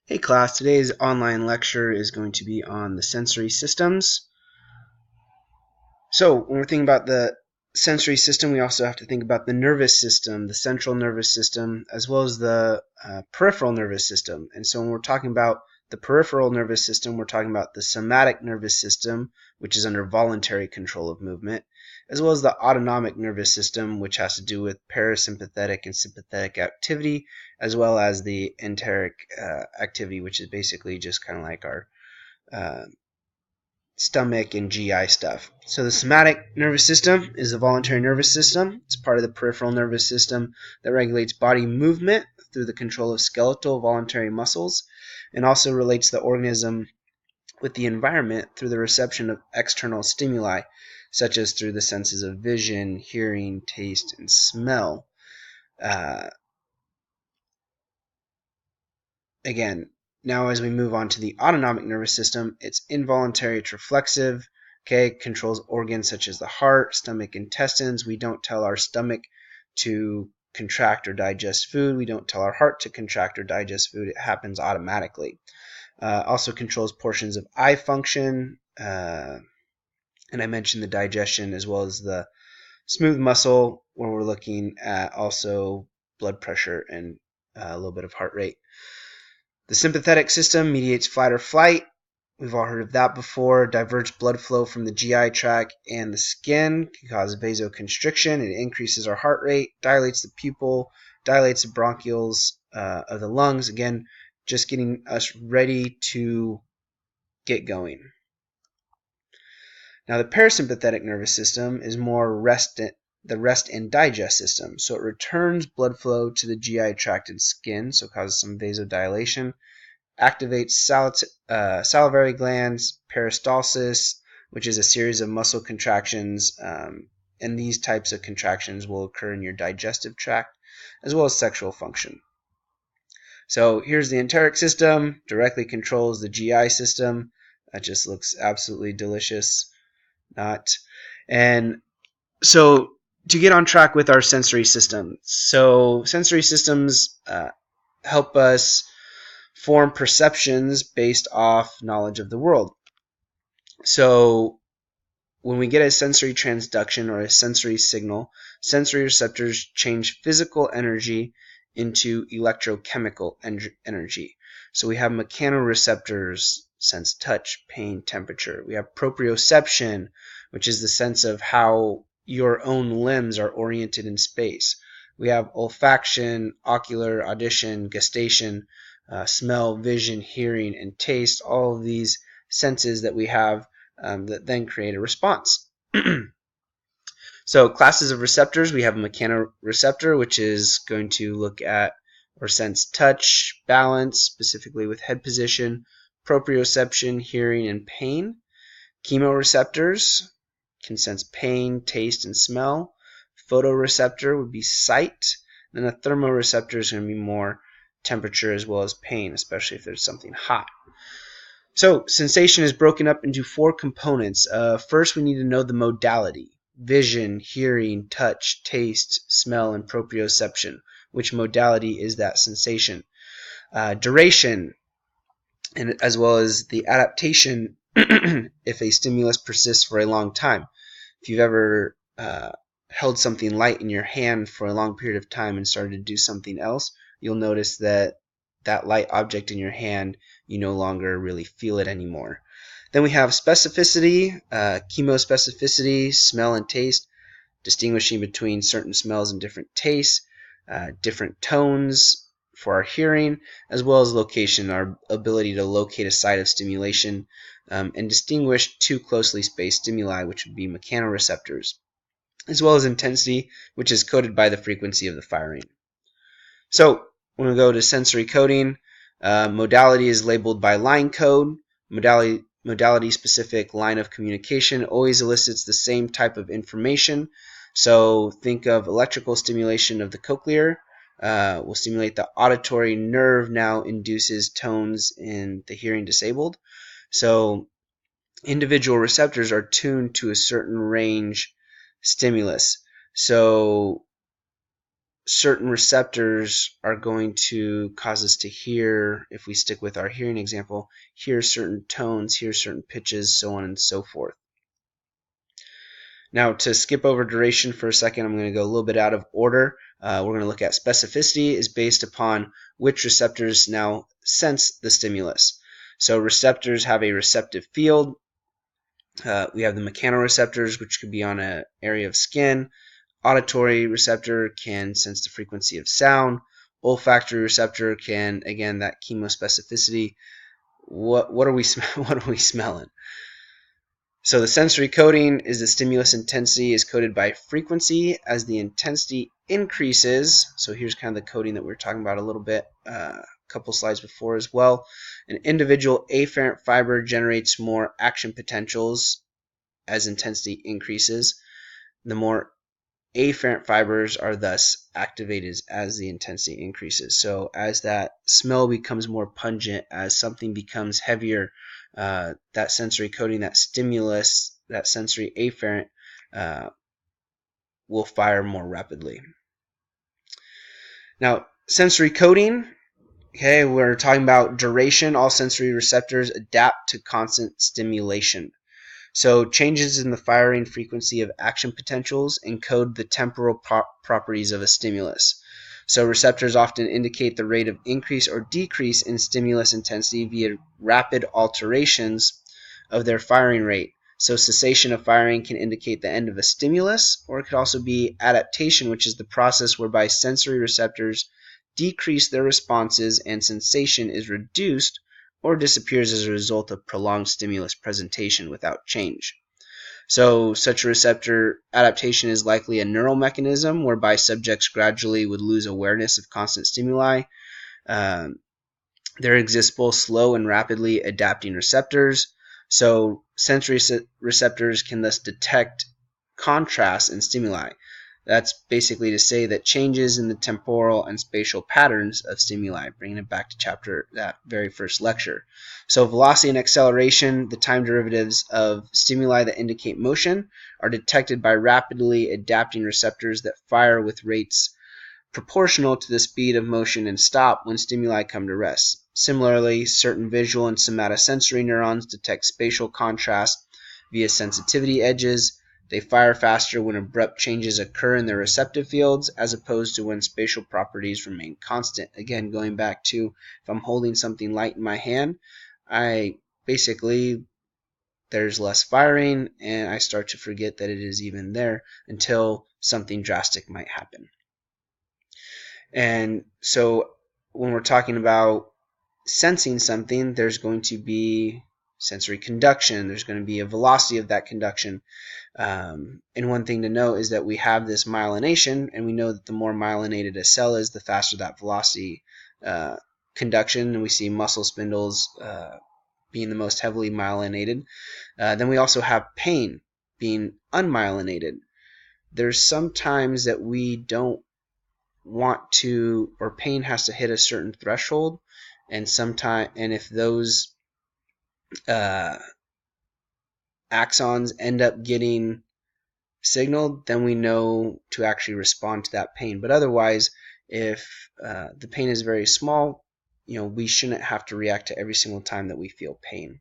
Hey class, today's online lecture is going to be on the sensory systems. So when we're thinking about the sensory system, we also have to think about the nervous system, the central nervous system, as well as the peripheral nervous system. And so when we're talking about the peripheral nervous system, we're talking about the somatic nervous system, which is under voluntary control of movement, as well as the autonomic nervous system, which has to do with parasympathetic and sympathetic activity, as well as the enteric activity, which is basically just kind of like our uh, stomach and GI stuff. So the somatic nervous system is the voluntary nervous system. It's part of the peripheral nervous system that regulates body movement through the control of skeletal voluntary muscles, and also relates the organism with the environment through the reception of external stimuli, such as through the senses of vision, hearing, taste, and smell. Uh, Again, now as we move on to the autonomic nervous system, it's involuntary, it's reflexive, okay, controls organs such as the heart, stomach, intestines. We don't tell our stomach to contract or digest food. We don't tell our heart to contract or digest food. It happens automatically. Also controls portions of eye function, and I mentioned the digestion as well as the smooth muscle when we're looking at also blood pressure and a little bit of heart rate. The sympathetic system mediates fight or flight. We've all heard of that before. Diverts blood flow from the GI tract and the skin, can cause vasoconstriction. It increases our heart rate, dilates the pupil, dilates the bronchioles of the lungs. Again, just getting us ready to get going. Now, the parasympathetic nervous system is more the rest and digest system. So it returns blood flow to the GI tract and skin, so it causes some vasodilation. Activates salivary glands, peristalsis, which is a series of muscle contractions, and these types of contractions will occur in your digestive tract, as well as sexual function. So here's the enteric system, directly controls the GI system. That just looks absolutely delicious. Not. And so to get on track with our sensory system, so sensory systems help us form perceptions based off knowledge of the world. So when we get a sensory transduction or a sensory signal, sensory receptors change physical energy into electrochemical energy. So we have mechanoreceptors, sense touch, pain, temperature. We have proprioception, which is the sense of how your own limbs are oriented in space. We have olfaction, ocular, audition, gustation, smell, vision, hearing, and taste. All of these senses that we have that then create a response. So classes of receptors, we have a mechanoreceptor, which is going to look at or sense touch, balance, specifically with head position, proprioception, hearing, and pain. Chemoreceptors can sense pain, taste, and smell. Photoreceptor would be sight. And then a thermoreceptor is going to be more temperature as well as pain, especially if there's something hot. So sensation is broken up into four components. First, we need to know the modality: vision, hearing, touch, taste, smell, and proprioception. Which modality is that sensation? Duration, and as well as the adaptation if a stimulus persists for a long time. If you've ever held something light in your hand for a long period of time and started to do something else, you'll notice that that light object in your hand, you no longer really feel it anymore. Then we have specificity, chemospecificity, smell and taste, distinguishing between certain smells and different tastes, different tones for our hearing, as well as location, our ability to locate a site of stimulation, and distinguish two closely spaced stimuli, which would be mechanoreceptors, as well as intensity, which is coded by the frequency of the firing. So when we go to sensory coding, modality is labeled by line code. Modality-specific line of communication always elicits the same type of information. So think of electrical stimulation of the cochlear. Will stimulate the auditory nerve, now induces tones in the hearing disabled. So individual receptors are tuned to a certain range stimulus. So certain receptors are going to cause us to hear, if we stick with our hearing example, hear certain tones, hear certain pitches, so on and so forth. Now, to skip over duration for a second, I'm going to go a little bit out of order. We're going to look at specificity is based upon which receptors now sense the stimulus. So receptors have a receptive field. We have the mechanoreceptors, which could be on an area of skin. Auditory receptor can sense the frequency of sound. Olfactory receptor can, again, that chemospecificity. What are we what are we smelling? So the sensory coding is the stimulus intensity is coded by frequency. As the intensity increases, so here's kind of the coding that we were talking about a little bit a couple slides before as well. An individual afferent fiber generates more action potentials as intensity increases. The more afferent fibers are thus activated as the intensity increases. So as that smell becomes more pungent, as something becomes heavier, that sensory coding, that stimulus, that sensory afferent will fire more rapidly. Now, sensory coding, okay, we're talking about duration. All sensory receptors adapt to constant stimulation. So changes in the firing frequency of action potentials encode the temporal properties of a stimulus. So receptors often indicate the rate of increase or decrease in stimulus intensity via rapid alterations of their firing rate. So cessation of firing can indicate the end of a stimulus, or it could also be adaptation, which is the process whereby sensory receptors decrease their responses and sensation is reduced or disappears as a result of prolonged stimulus presentation without change. So such a receptor adaptation is likely a neural mechanism whereby subjects gradually would lose awareness of constant stimuli. There exist both slow and rapidly adapting receptors. So sensory receptors can thus detect contrast in stimuli. That's basically to say that changes in the temporal and spatial patterns of stimuli, bringing it back to that very first lecture. So velocity and acceleration, the time derivatives of stimuli that indicate motion, are detected by rapidly adapting receptors that fire with rates proportional to the speed of motion and stop when stimuli come to rest. Similarly, certain visual and somatosensory neurons detect spatial contrast via sensitivity edges. They fire faster when abrupt changes occur in their receptive fields as opposed to when spatial properties remain constant. Again, going back to if I'm holding something light in my hand, there's less firing and I start to forget that it is even there until something drastic might happen. And so when we're talking about sensing something, there's going to be sensory conduction. There's going to be a velocity of that conduction. And one thing to note is that we have this myelination, and we know that the more myelinated a cell is, the faster that velocity conduction. And we see muscle spindles being the most heavily myelinated. Then we also have pain being unmyelinated. There's some times that we don't want to, or pain has to hit a certain threshold, and if those axons end up getting signaled, then we know to actually respond to that pain. But otherwise, if the pain is very small, we shouldn't have to react to every single time that we feel pain.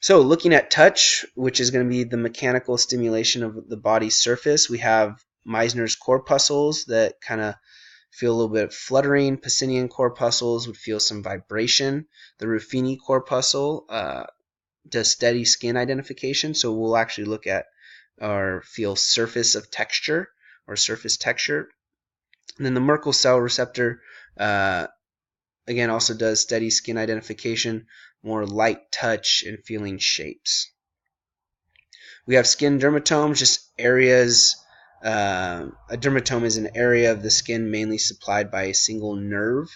So looking at touch, which is going to be the mechanical stimulation of the body's surface, we have Meissner's corpuscles that kind of feel a little bit of fluttering. Pacinian corpuscles would feel some vibration. The Ruffini corpuscle does steady skin identification, so we'll actually look at or feel surface of texture or surface texture. And then the Merkel cell receptor again also does steady skin identification, more light touch and feeling shapes. We have skin dermatomes, just areas. A dermatome is an area of the skin mainly supplied by a single nerve.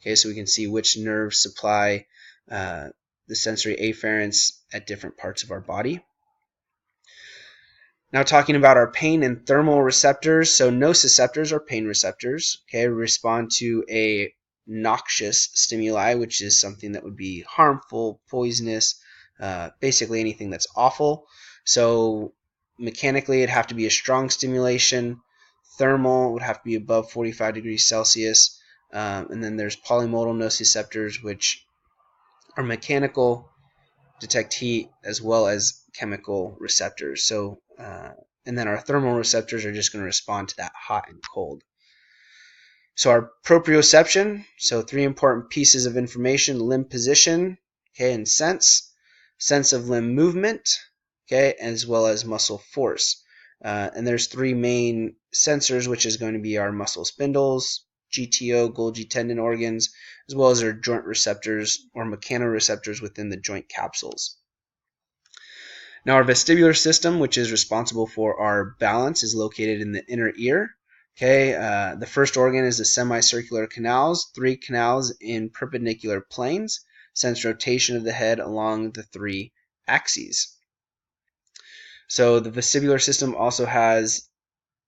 Okay, so we can see which nerves supply the sensory afferents at different parts of our body. Now talking about our pain and thermal receptors. So nociceptors are pain receptors. Okay, respond to a noxious stimuli, which is something that would be harmful, poisonous, basically anything that's awful. So mechanically it'd have to be a strong stimulation. Thermal would have to be above 45 degrees Celsius. And then there's polymodal nociceptors, which are mechanical, detect heat, as well as chemical receptors. So, and then our thermal receptors are just going to respond to that hot and cold. So our proprioception, so 3 important pieces of information: limb position, okay, and sense of limb movement, okay, as well as muscle force. And there's 3 main sensors, which is going to be our muscle spindles, GTO, Golgi tendon organs, as well as our joint receptors or mechanoreceptors within the joint capsules. Now our vestibular system, which is responsible for our balance, is located in the inner ear. Okay, the first organ is the semicircular canals, 3 canals in perpendicular planes, sense rotation of the head along the 3 axes. So the vestibular system also has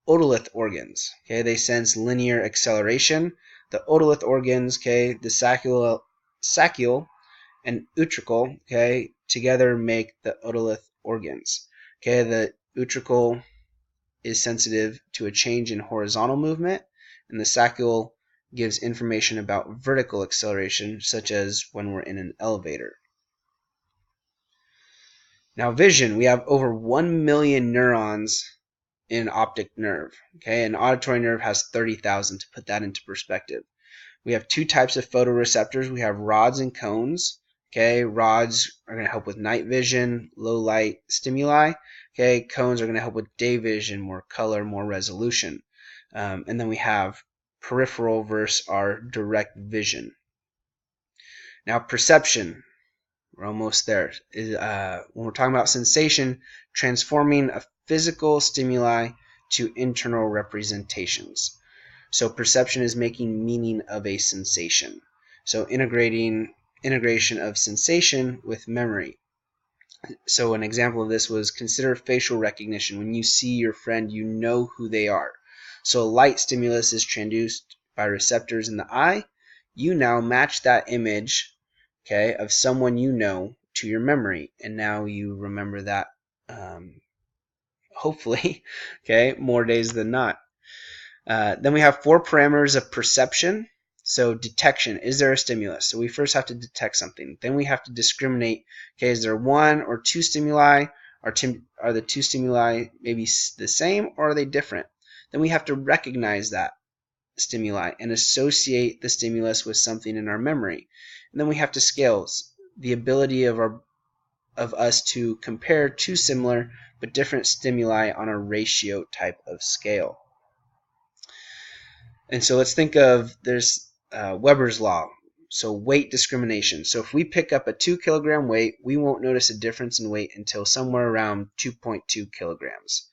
otolith organs. Okay, they sense linear acceleration. The otolith organs, okay, the saccule and utricle, okay, together make the otolith organs. Okay, the utricle is sensitive to a change in horizontal movement, and the saccule gives information about vertical acceleration, such as when we're in an elevator. Now vision, we have over 1 million neurons in an optic nerve. Okay, an auditory nerve has 30,000, to put that into perspective. We have 2 types of photoreceptors. We have rods and cones. Okay, rods are going to help with night vision, low light stimuli. Okay, cones are going to help with day vision, more color, more resolution. And then we have peripheral versus our direct vision. Now perception, we're almost there. When we're talking about sensation, transforming a physical stimuli to internal representations. So perception is making meaning of a sensation. So integration of sensation with memory. So an example of this was, consider facial recognition. When you see your friend, you know who they are. So light stimulus is transduced by receptors in the eye. You now match that image, okay, of someone you know to your memory, and now you remember that, hopefully, okay, more days than not. Then we have 4 parameters of perception. So detection, is there a stimulus? So we first have to detect something. Then we have to discriminate, okay, is there 1 or 2 stimuli? Are the 2 stimuli maybe the same, or are they different? Then we have to recognize that stimuli and associate the stimulus with something in our memory. And then we have to scale, the ability of us to compare 2 similar but different stimuli on a ratio type of scale. And so let's think of, there's Weber's law, so weight discrimination. So if we pick up a 2 kilogram weight, we won't notice a difference in weight until somewhere around 2.2 kilograms.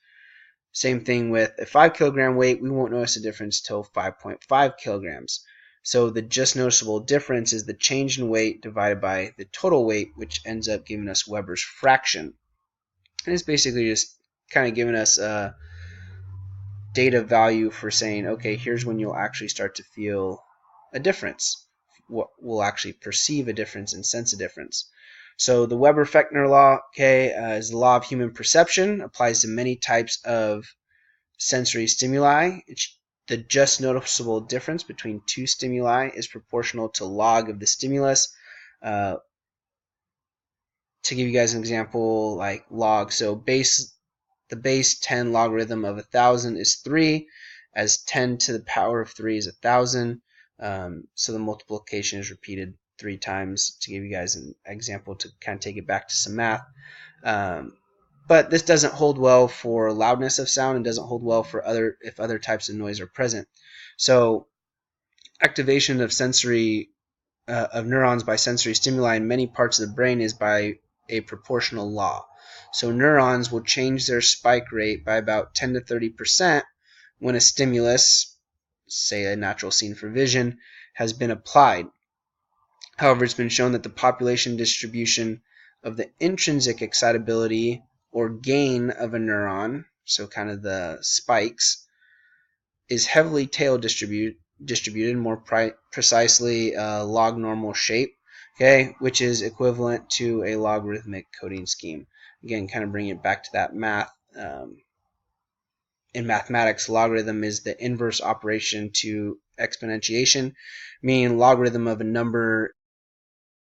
Same thing with a 5 kilogram weight, we won't notice a difference till 5.5 kilograms. So the just noticeable difference is the change in weight divided by the total weight, which ends up giving us Weber's fraction. And it's basically just kind of giving us a data value for saying, okay, here's when you'll actually start to feel a difference. We'll actually perceive a difference and sense a difference. So the Weber-Fechner law, okay, is the law of human perception, applies to many types of sensory stimuli. The just noticeable difference between 2 stimuli is proportional to log of the stimulus. To give you guys an example, like log, so the base 10 logarithm of 1,000 is 3, as 10 to the power of 3 is 1,000. So the multiplication is repeated 3 times, to give you guys an example to kind of take it back to some math. But this doesn't hold well for loudness of sound, and doesn't hold well for if other types of noise are present. So activation of of neurons by sensory stimuli in many parts of the brain is by a proportional law. So neurons will change their spike rate by about 10 to 30% when a stimulus, say a natural scene for vision, has been applied. However, it's been shown that the population distribution of the intrinsic excitability or gain of a neuron, so kind of the spikes, is heavily tail distributed, more precisely log normal shape, okay, which is equivalent to a logarithmic coding scheme. Again, kind of bringing it back to that math in mathematics, logarithm is the inverse operation to exponentiation, meaning logarithm of a number